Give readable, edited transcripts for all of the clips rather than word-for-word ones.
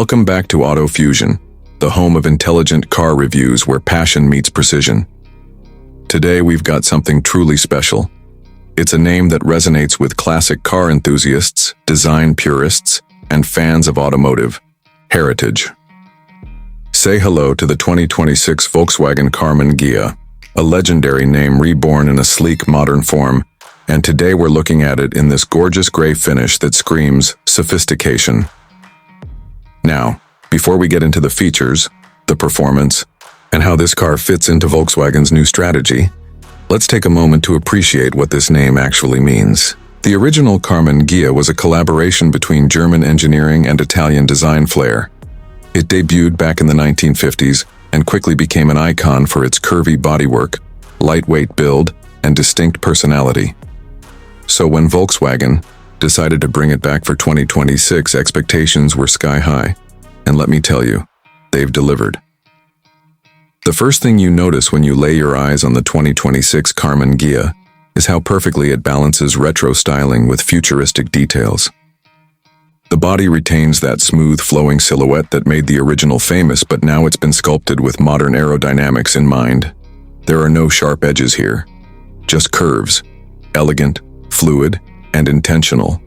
Welcome back to Auto Fusion, the home of intelligent car reviews where passion meets precision. Today we've got something truly special. It's a name that resonates with classic car enthusiasts, design purists, and fans of automotive heritage. Say hello to the 2026 Volkswagen Karmann Ghia, a legendary name reborn in a sleek, modern form, and today we're looking at it in this gorgeous gray finish that screams sophistication. Now, before we get into the features, the performance, and how this car fits into Volkswagen's new strategy, let's take a moment to appreciate what this name actually means. The original Karmann Ghia was a collaboration between German engineering and Italian design flair. It debuted back in the 1950s and quickly became an icon for its curvy bodywork, lightweight build, and distinct personality. So when Volkswagen decided to bring it back for 2026, expectations were sky high. And let me tell you, they've delivered. The first thing you notice when you lay your eyes on the 2026 Karmann Ghia is how perfectly it balances retro styling with futuristic details. The body retains that smooth, flowing silhouette that made the original famous, but now it's been sculpted with modern aerodynamics in mind. There are no sharp edges here, just curves, elegant, fluid, and intentional.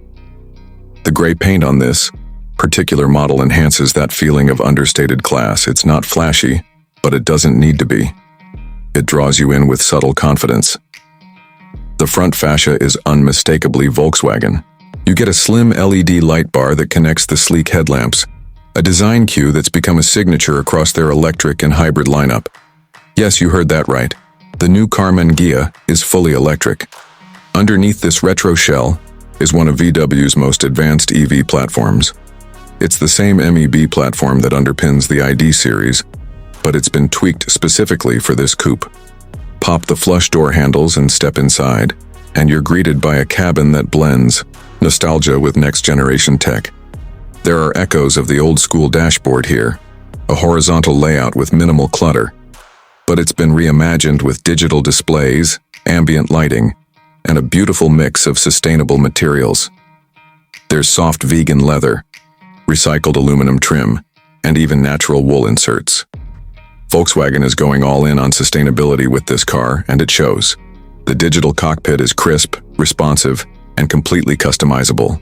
The gray paint on this particular model enhances that feeling of understated class. It's not flashy, but it doesn't need to be. It draws you in with subtle confidence. The front fascia is unmistakably Volkswagen. You get a slim LED light bar that connects the sleek headlamps, a design cue that's become a signature across their electric and hybrid lineup. Yes, you heard that right. The new Karmann Ghia is fully electric. Underneath this retro shell is one of VW's most advanced EV platforms. It's the same MEB platform that underpins the ID series, but it's been tweaked specifically for this coupe. Pop the flush door handles and step inside, and you're greeted by a cabin that blends nostalgia with next-generation tech. There are echoes of the old-school dashboard here, a horizontal layout with minimal clutter, but it's been reimagined with digital displays, ambient lighting, and a beautiful mix of sustainable materials. There's soft vegan leather, recycled aluminum trim, and even natural wool inserts. Volkswagen is going all in on sustainability with this car, and it shows. The digital cockpit is crisp, responsive, and completely customizable.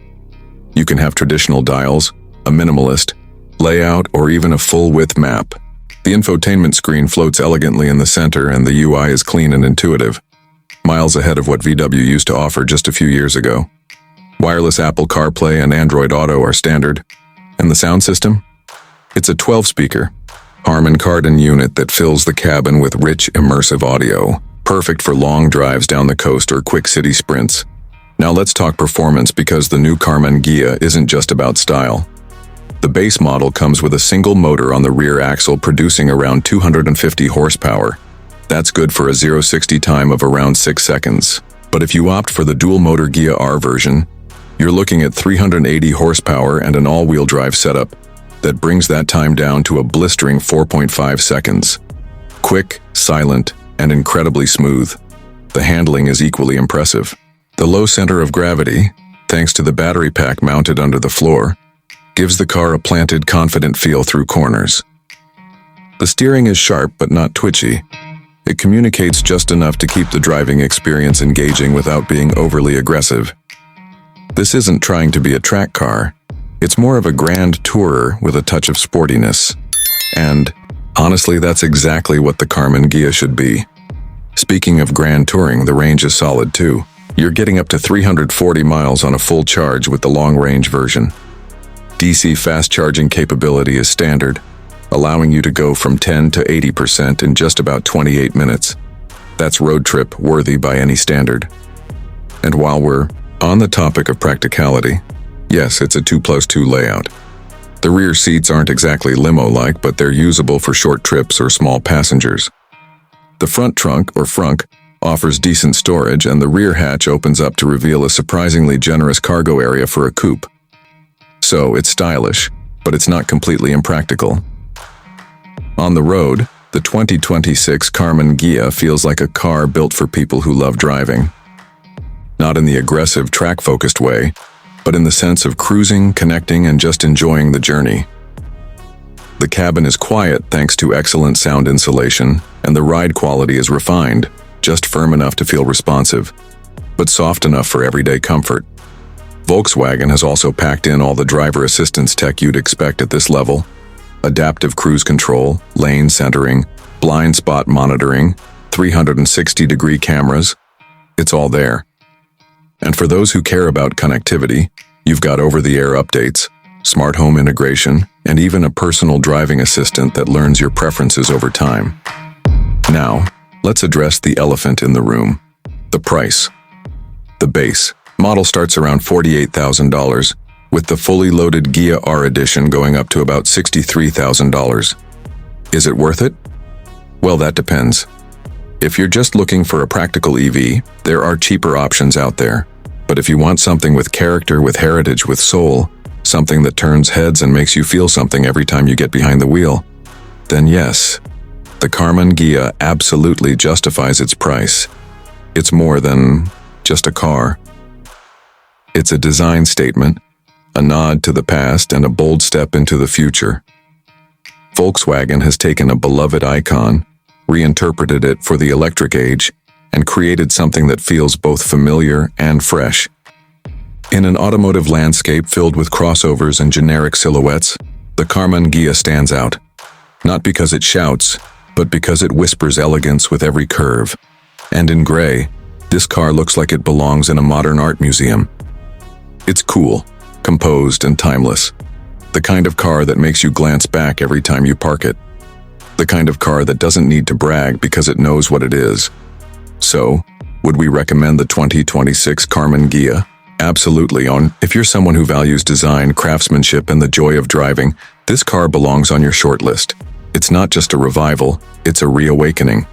You can have traditional dials, a minimalist layout, or even a full-width map. The infotainment screen floats elegantly in the center, and the UI is clean and intuitive, miles ahead of what VW used to offer just a few years ago. Wireless Apple CarPlay and Android Auto are standard. And the sound system? It's a 12-speaker Harman Kardon unit that fills the cabin with rich, immersive audio, perfect for long drives down the coast or quick city sprints. Now let's talk performance, because the new Karmann Ghia isn't just about style. The base model comes with a single motor on the rear axle producing around 250 horsepower. That's good for a 0-60 time of around 6 seconds. But if you opt for the dual-motor Ghia R version, you're looking at 380 horsepower and an all-wheel drive setup that brings that time down to a blistering 4.5 seconds. Quick, silent, and incredibly smooth. The handling is equally impressive. The low center of gravity, thanks to the battery pack mounted under the floor, gives the car a planted, confident feel through corners. The steering is sharp but not twitchy. It communicates just enough to keep the driving experience engaging without being overly aggressive. This isn't trying to be a track car. It's more of a grand tourer with a touch of sportiness. And honestly, that's exactly what the Karmann Ghia should be. Speaking of grand touring, the range is solid too. You're getting up to 340 miles on a full charge with the long-range version. DC fast charging capability is standard, allowing you to go from 10 to 80% in just about 28 minutes. That's road trip worthy by any standard. And while we're on the topic of practicality, yes, it's a 2+2 layout. The rear seats aren't exactly limo-like, but they're usable for short trips or small passengers. The front trunk, or frunk, offers decent storage, and the rear hatch opens up to reveal a surprisingly generous cargo area for a coupe. So, it's stylish, but it's not completely impractical. On the road, the 2026 Karmann Ghia feels like a car built for people who love driving. Not in the aggressive, track-focused way, but in the sense of cruising, connecting, and just enjoying the journey. The cabin is quiet thanks to excellent sound insulation, and the ride quality is refined, just firm enough to feel responsive, but soft enough for everyday comfort. Volkswagen has also packed in all the driver assistance tech you'd expect at this level: adaptive cruise control, lane centering, blind spot monitoring, 360-degree cameras. It's all there. And for those who care about connectivity, you've got over-the-air updates, smart home integration, and even a personal driving assistant that learns your preferences over time. Now, let's address the elephant in the room: the price. The base model starts around $48,000, with the fully loaded Ghia R Edition going up to about $63,000. Is it worth it? Well, that depends. If you're just looking for a practical EV, there are cheaper options out there. But if you want something with character, with heritage, with soul, something that turns heads and makes you feel something every time you get behind the wheel, then yes, the Karmann Ghia absolutely justifies its price. It's more than just a car. It's a design statement, a nod to the past, and a bold step into the future. Volkswagen has taken a beloved icon, reinterpreted it for the electric age, and created something that feels both familiar and fresh. In an automotive landscape filled with crossovers and generic silhouettes, the Karmann Ghia stands out. Not because it shouts, but because it whispers elegance with every curve. And in gray, this car looks like it belongs in a modern art museum. It's cool, composed, and timeless. The kind of car that makes you glance back every time you park it. The kind of car that doesn't need to brag because it knows what it is. So, would we recommend the 2026 Karmann Ghia? Absolutely. If you're someone who values design, craftsmanship, and the joy of driving, this car belongs on your shortlist. It's not just a revival, it's a reawakening.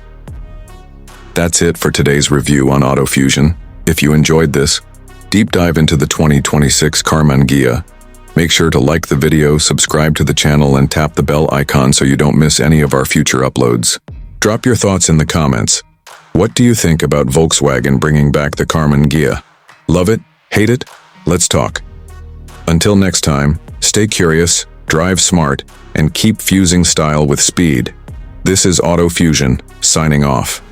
That's it for today's review on AutoFusion. If you enjoyed this deep dive into the 2026 Karmann Ghia, make sure to like the video, subscribe to the channel, and tap the bell icon so you don't miss any of our future uploads. Drop your thoughts in the comments. What do you think about Volkswagen bringing back the Karmann Ghia? Love it? Hate it? Let's talk. Until next time, stay curious, drive smart, and keep fusing style with speed. This is AutoFusion, signing off.